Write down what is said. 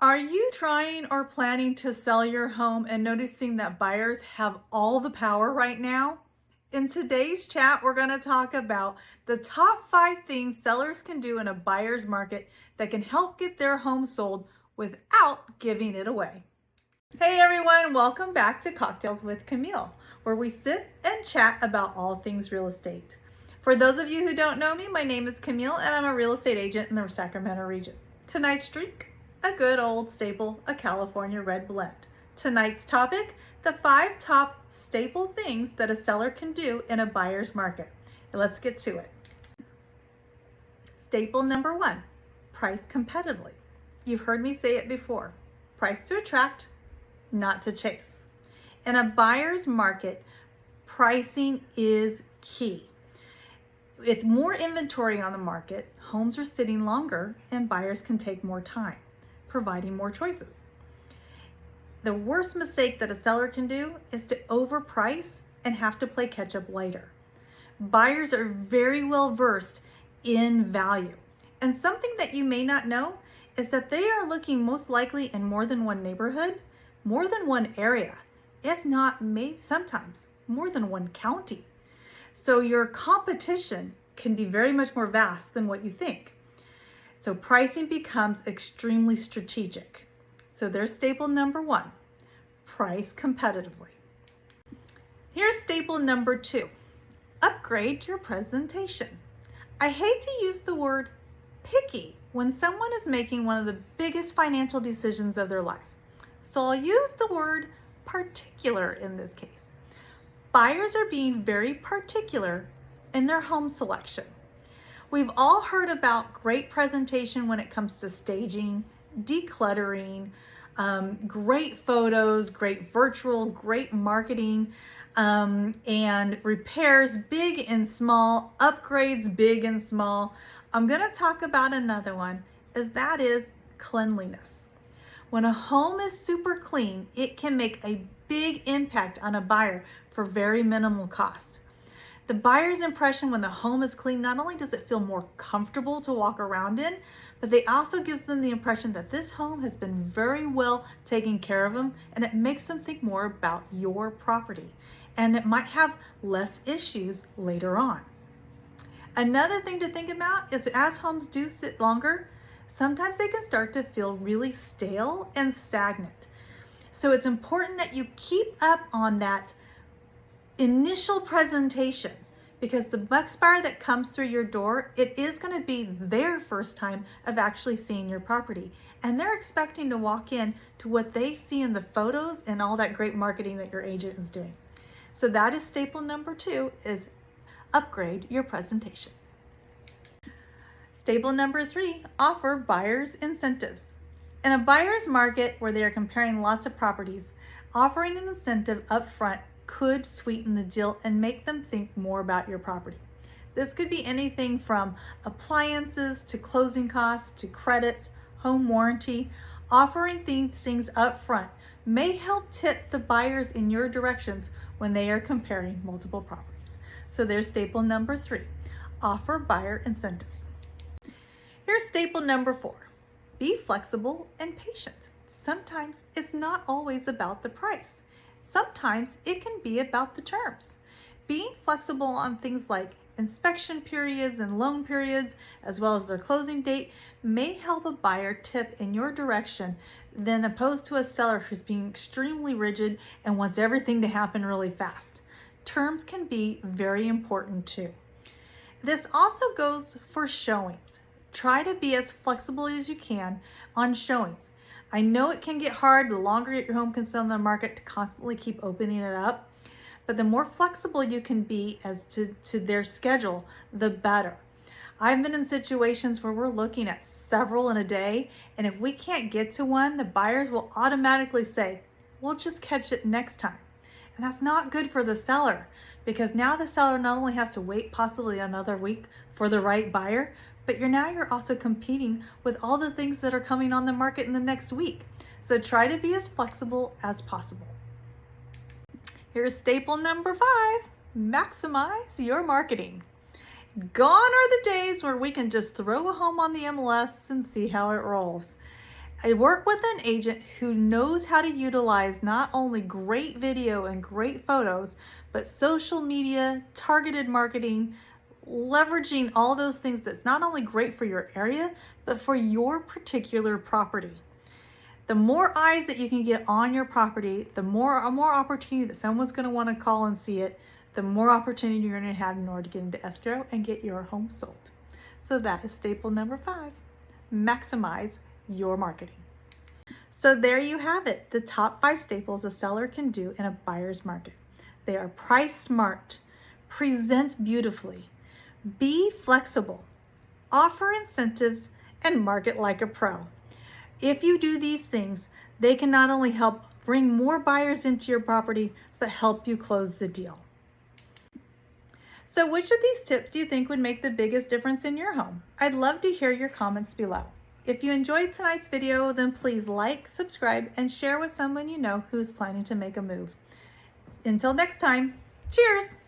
Are you trying or planning to sell your home and noticing that buyers have all the power right now? In today's chat, we're going to talk about the top 5 things sellers can do in a buyer's market that can help get their home sold without giving it away. Hey everyone, welcome back to Cocktails with Camille, where we sit and chat about all things real estate. For those of you who don't know me, my name is Camille and I'm a real estate agent in the Sacramento region. Tonight's drink, a good old staple, a California red blend. Tonight's topic, the 5 top staple things that a seller can do in a buyer's market. Let's get to it. Staple number 1, price competitively. You've heard me say it before, price to attract, not to chase. In a buyer's market, pricing is key. With more inventory on the market, homes are sitting longer and buyers can take more time, providing more choices. The worst mistake that a seller can do is to overprice and have to play catch up later. Buyers are very well versed in value. And something that you may not know is that they are looking most likely in more than one neighborhood, more than one area, if not maybe sometimes more than one county. So your competition can be very much more vast than what you think. So pricing becomes extremely strategic. So there's staple number 1, price competitively. Here's staple number 2, upgrade your presentation. I hate to use the word picky when someone is making one of the biggest financial decisions of their life. So I'll use the word particular in this case. Buyers are being very particular in their home selection. We've all heard about great presentation when it comes to staging, decluttering, great photos, great virtual, great marketing, and repairs big and small, upgrades big and small. I'm going to talk about another one, that is cleanliness. When a home is super clean, it can make a big impact on a buyer for very minimal cost. The buyer's impression when the home is clean, not only does it feel more comfortable to walk around in, but they also gives them the impression that this home has been very well taken care of them, and it makes them think more about your property. And it might have less issues later on. Another thing to think about is as homes do sit longer, sometimes they can start to feel really stale and stagnant. So it's important that you keep up on that initial presentation, because the next buyer that comes through your door, it is going to be their first time of actually seeing your property. And they're expecting to walk in to what they see in the photos and all that great marketing that your agent is doing. So that is staple number 2, is upgrade your presentation. Staple number 3, offer buyers incentives. In a buyer's market where they are comparing lots of properties, offering an incentive up front could sweeten the deal and make them think more about your property. This could be anything from appliances to closing costs to credits, home warranty. Offering things up front may help tip the buyers in your directions when they are comparing multiple properties. So there's staple number 3, offer buyer incentives. Here's staple number 4, be flexible and patient. Sometimes it's not always about the price. Sometimes it can be about the terms. Being flexible on things like inspection periods and loan periods, as well as their closing date, may help a buyer tip in your direction than opposed to a seller who's being extremely rigid and wants everything to happen really fast. Terms can be very important too. This also goes for showings. Try to be as flexible as you can on showings. I know it can get hard the longer your home can sit on the market to constantly keep opening it up, but the more flexible you can be as to their schedule, the better. I've been in situations where we're looking at several in a day, and if we can't get to one, the buyers will automatically say, we'll just catch it next time. And that's not good for the seller, because now the seller not only has to wait possibly another week for the right buyer, but you're also competing with all the things that are coming on the market in the next week. So try to be as flexible as possible. Here's staple number 5, maximize your marketing. Gone are the days where we can just throw a home on the MLS and see how it rolls. I work with an agent who knows how to utilize not only great video and great photos, but social media, targeted marketing, leveraging all those things that's not only great for your area, but for your particular property. The more eyes that you can get on your property, the more opportunity that someone's going to want to call and see it, the more opportunity you're going to have in order to get into escrow and get your home sold. So that is staple number 5. Maximize your marketing. So there you have it, the top 5 staples a seller can do in a buyer's market. They are price smart, present beautifully, be flexible, offer incentives, and market like a pro. If you do these things, they can not only help bring more buyers into your property, but help you close the deal. So which of these tips do you think would make the biggest difference in your home? I'd love to hear your comments below. If you enjoyed tonight's video, then please like, subscribe, and share with someone you know who's planning to make a move. Until next time, cheers!